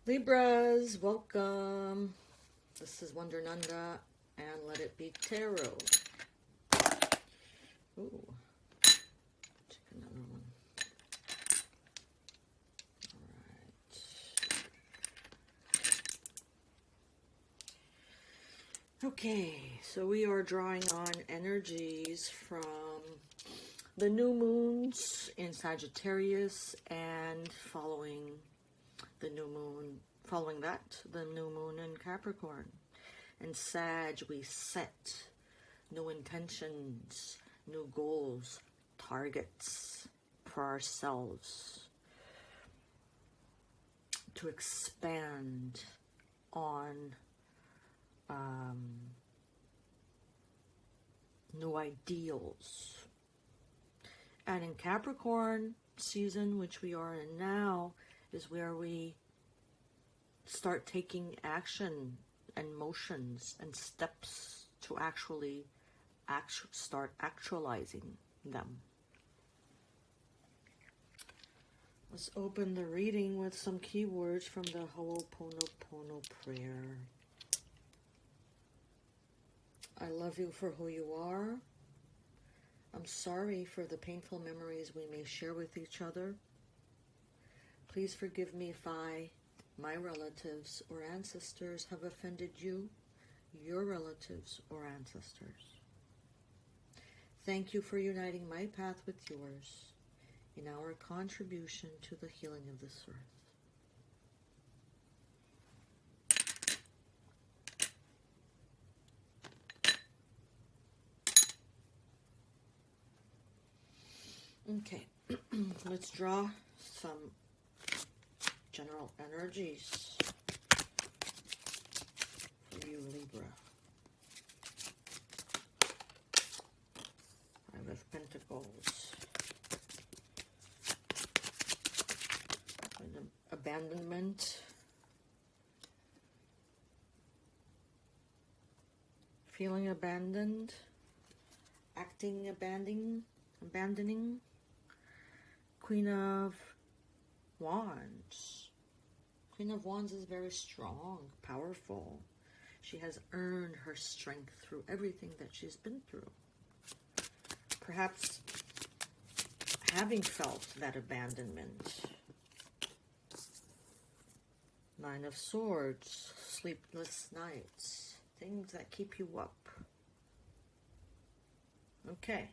Libras, welcome. This is Wondernanda and Let It Be Tarot. Ooh, check another one. All right. Okay, so we are drawing on energies from the new moons in Sagittarius and following the new moon, following that, the new moon in Capricorn. In Sag, we set new intentions, new goals, targets for ourselves to expand on new ideals. And in Capricorn season, which we are in now, is where we start taking action and motions and steps to actually start actualizing them. Let's open the reading with some keywords from the Ho'oponopono prayer. I love you for who you are. I'm sorry for the painful memories we may share with each other. Please forgive me if I, my relatives or ancestors, have offended you, your relatives or ancestors. Thank you for uniting my path with yours in our contribution to the healing of this earth. Okay, let's draw some general energies for you, Libra. Five of Pentacles. And abandonment. Feeling abandoned. Acting abandoning. Queen of Wands. Queen of Wands is very strong, powerful. She has earned her strength through everything that she's been through. Perhaps having felt that abandonment. Nine of Swords, sleepless nights, things that keep you up. Okay.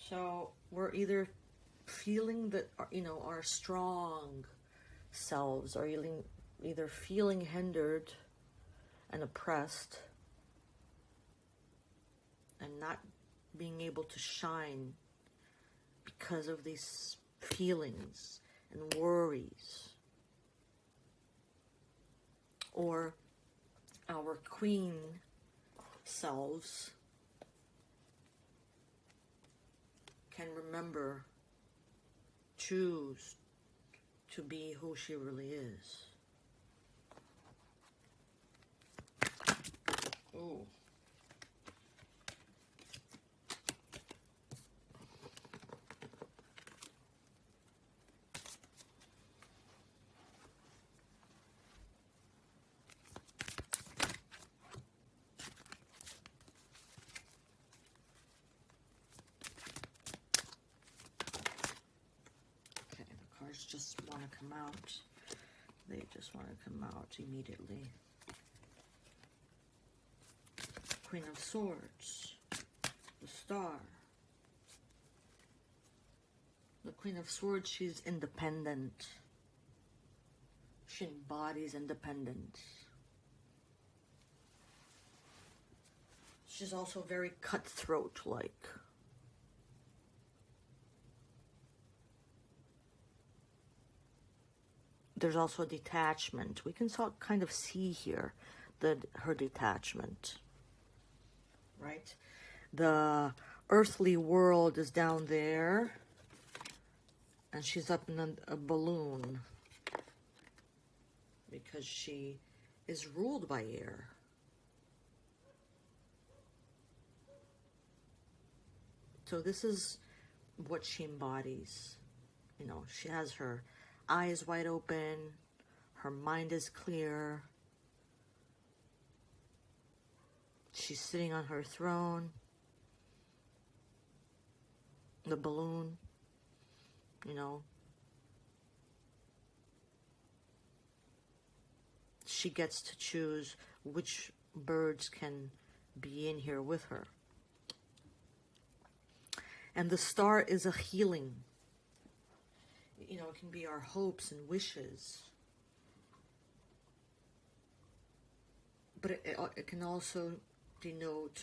So we're either feeling that, our strong selves are either feeling hindered and oppressed and not being able to shine because of these feelings and worries. Or our queen selves can remember, choose to be who she really is. Ooh. Just want to come out. They just want to come out immediately. Queen of Swords. The Star. The Queen of Swords, she's independent. She embodies independence. She's also very cutthroat-like. There's also a detachment. We can kind of see here her detachment, right? The earthly world is down there, and she's up in a balloon because she is ruled by air. So this is what she embodies. She has her eyes wide open, her mind is clear. She's sitting on her throne. The balloon, you know. She gets to choose which birds can be in here with her. And the star is a healing. You know, it can be our hopes and wishes. But it can also denote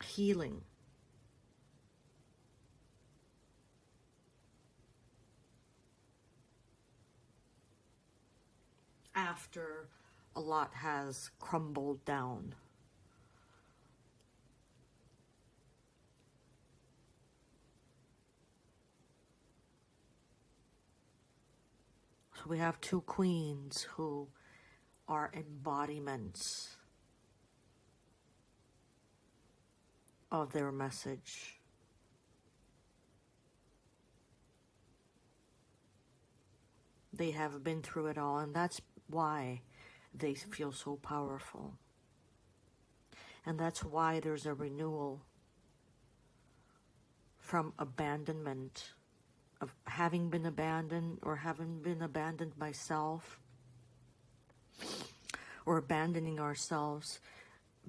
healing. After a lot has crumbled down. So we have two queens who are embodiments of their message. They have been through it all, and that's why they feel so powerful. And that's why there's a renewal from abandonment, of having been abandoned or having been abandoned myself, or abandoning ourselves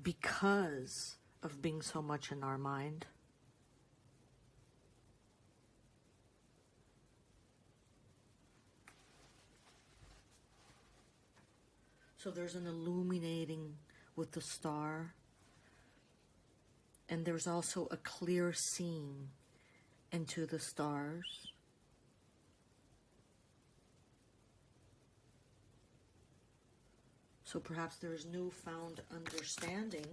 because of being so much in our mind. So there's an illuminating with the star, and there's also a clear seeing into the stars. So perhaps there's newfound understanding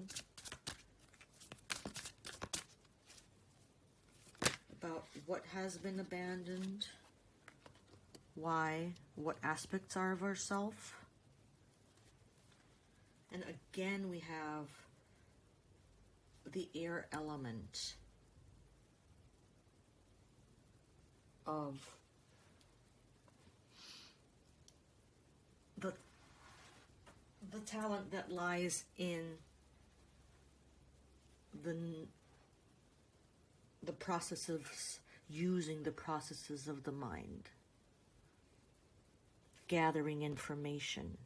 about what has been abandoned, why, what aspects are of ourselves. And again, we have the air element of the talent that lies in the process of using the processes of the mind, gathering information,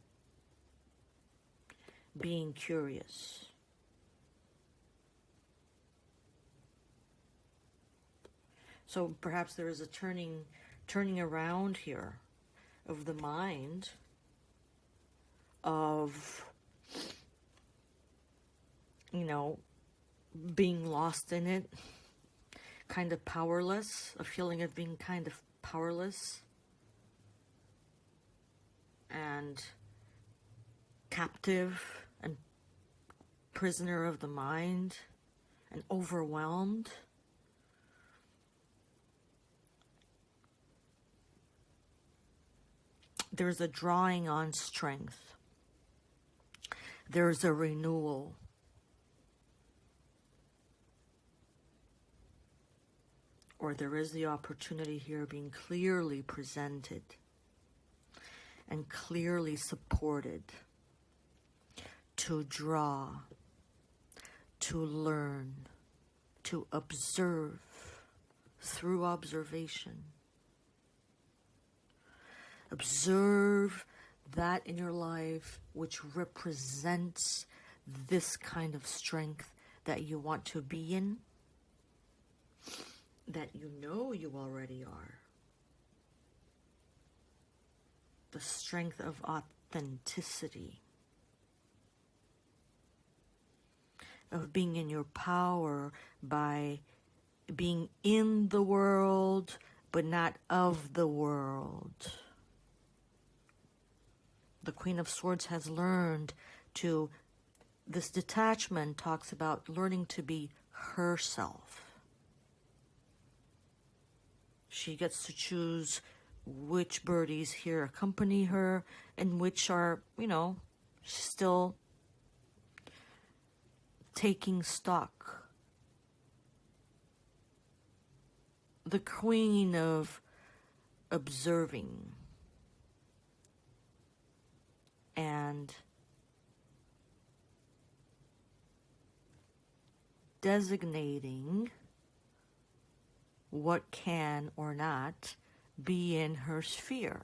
being curious. So perhaps there is a turning around here of the mind, of, you know, being lost in it, kind of powerless, a feeling of being kind of powerless and captive and prisoner of the mind and overwhelmed. There's a drawing on strength. There's a renewal. Or there is the opportunity here being clearly presented and clearly supported to draw, to learn, to observe through observation. Observe that in your life which represents this kind of strength that you want to be in, that you know you already are. The strength of authenticity, of being in your power by being in the world but not of the world. The Queen of Swords has learned to, this detachment talks about learning to be herself. She gets to choose which birdies here accompany her and which are, you know, still taking stock. The Queen of observing and designating what can or not be in her sphere,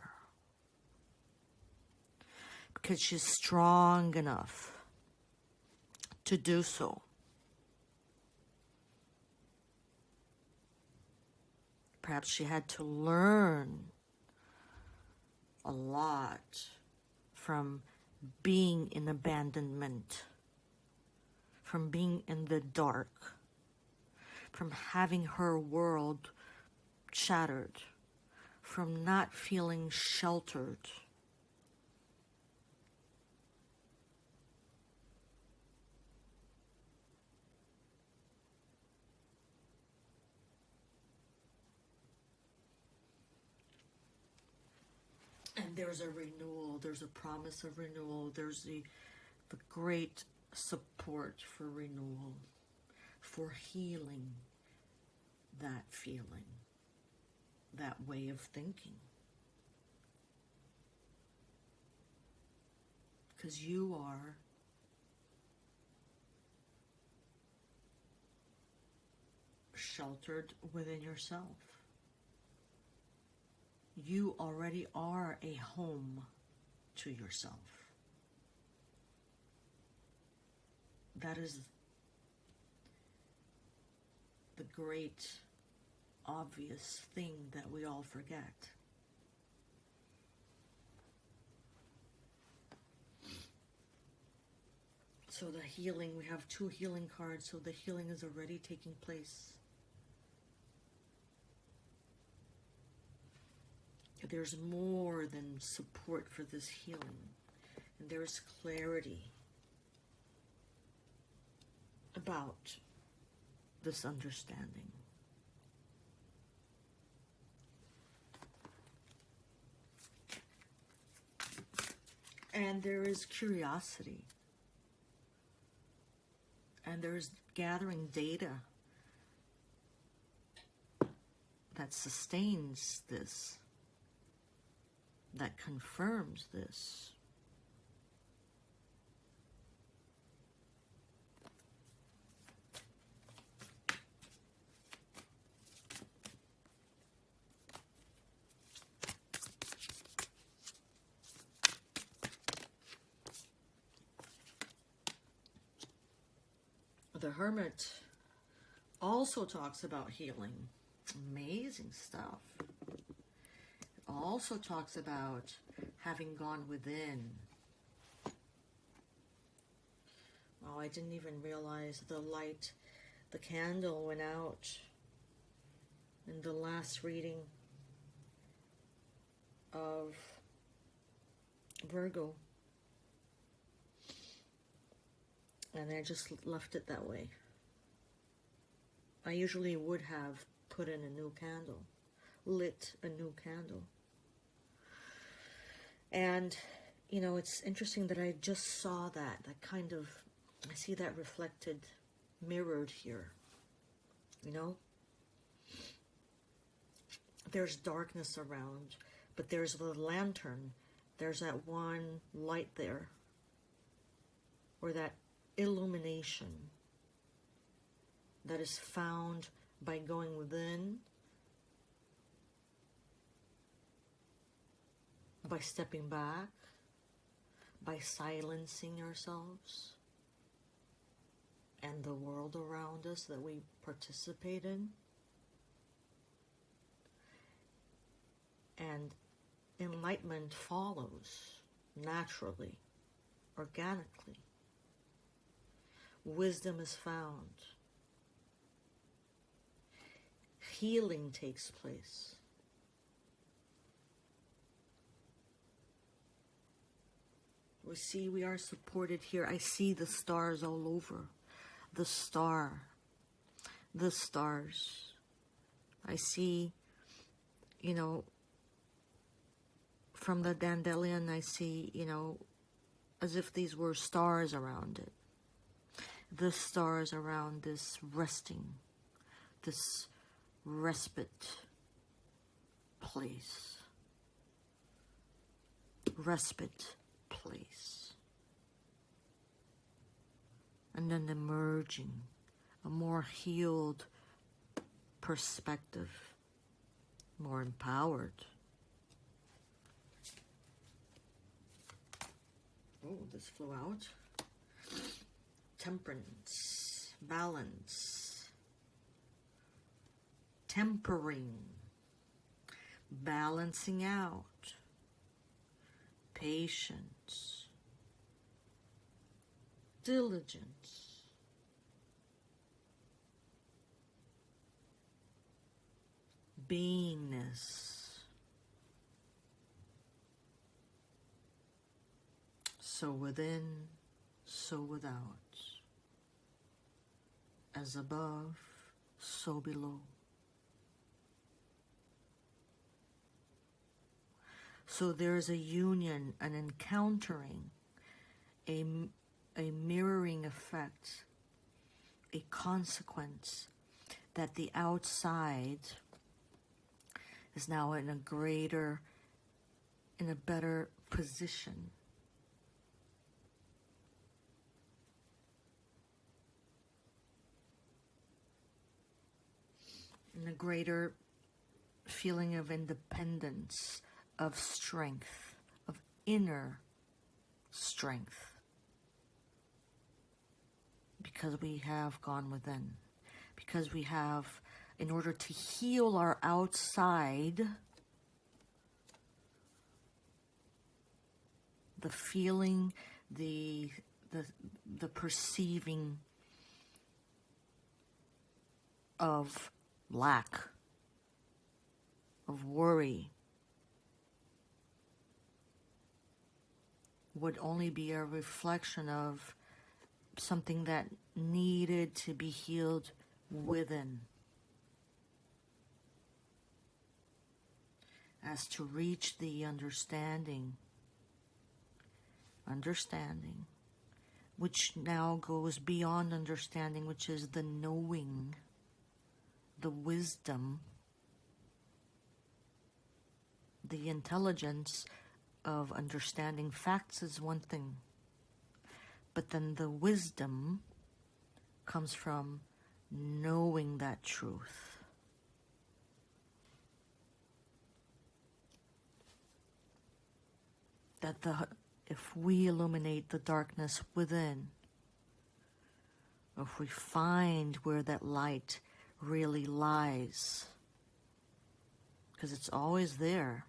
because she's strong enough to do so. Perhaps she had to learn a lot from being in abandonment, from being in the dark, from having her world shattered, from not feeling sheltered. And there's a renewal, there's a promise of renewal, there's the great support for renewal, for healing that feeling, that way of thinking. Because you are sheltered within yourself. You already are a home to yourself. That is the great, obvious thing that we all forget. So the healing, we have 2 healing cards, so the healing is already taking place. There's more than support for this healing, and there's clarity about this understanding. And there is curiosity, and there's gathering data that sustains this, that confirms this. The Hermit also talks about healing. Amazing stuff. It also talks about having gone within. Oh, I didn't even realize the light, the candle went out in the last reading of Virgo. And I just left it that way. I usually would have put in a new candle, lit a new candle. And, you know, it's interesting that I just saw that kind of, I see that reflected, mirrored here, you know? There's darkness around, but there's the lantern. There's that one light there, or that illumination that is found by going within, by stepping back, by silencing ourselves and the world around us that we participate in. And enlightenment follows naturally, organically. Wisdom is found. Healing takes place. We see we are supported here. I see the stars all over. The star. The stars. I see, you know, from the dandelion, I see, you know, as if these were stars around it. The stars around this resting, this respite place. Respite place. And then emerging a more healed perspective, more empowered. Oh, this flew out. Temperance, balance, tempering, balancing out, patience, diligence, beingness. So within, so without. As above, so below. So there is a union, an encountering, a mirroring effect, a consequence that the outside is now in a better position. In a greater feeling of independence, of strength, of inner strength. Because we have gone within. Because we have, in order to heal our outside, the feeling, the perceiving of lack, of worry, would only be a reflection of something that needed to be healed within. As to reach the understanding, which now goes beyond understanding, which is the knowing, the wisdom, the intelligence of understanding facts is one thing, but then the wisdom comes from knowing that truth. That if we illuminate the darkness within, if we find where that light really lies, because it's always there,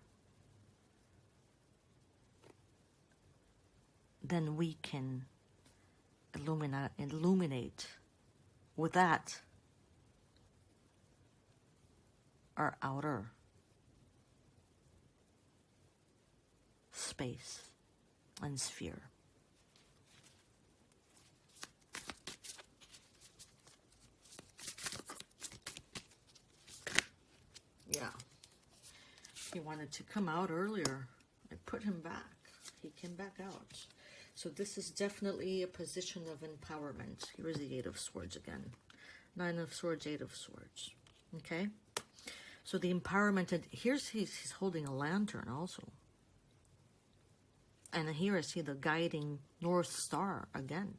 then we can illuminate with that our outer space and sphere. Yeah. He wanted to come out earlier. I put him back. He came back out. So this is definitely a position of empowerment. Here is the 8 of Swords again. 9 of Swords, 8 of Swords. Okay? So the empowerment, and here's he's holding a lantern also. And here I see the guiding North Star again.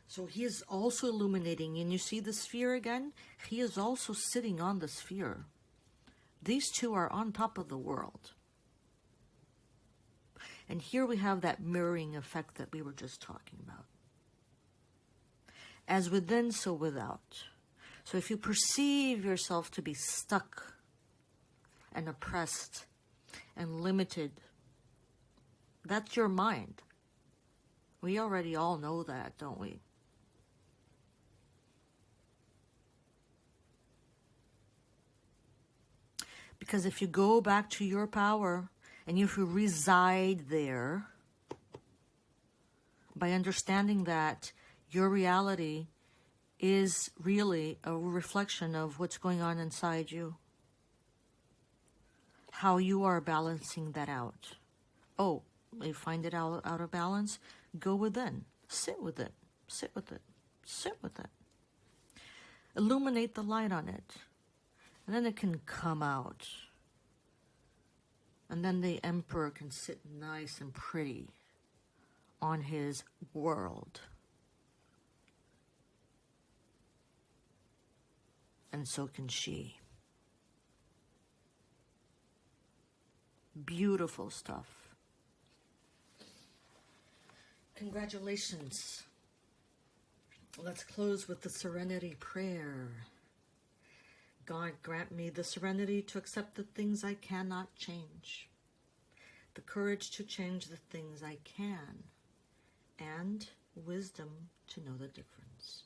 So he is also illuminating, and you see the sphere again? He is also sitting on the sphere. These two are on top of the world. And here we have that mirroring effect that we were just talking about. As within, so without. So if you perceive yourself to be stuck and oppressed and limited, that's your mind. We already all know that, don't we? Because if you go back to your power, and if you reside there, by understanding that your reality is really a reflection of what's going on inside you, how you are balancing that out. Oh, you find it out of balance? Go within. Sit with it. Sit with it. Sit with it. illuminate the light on it. And then it can come out. And then the Emperor can sit nice and pretty on his world. And so can she. Beautiful stuff. Congratulations. Let's close with the Serenity Prayer. God, grant me the serenity to accept the things I cannot change, the courage to change the things I can, and wisdom to know the difference.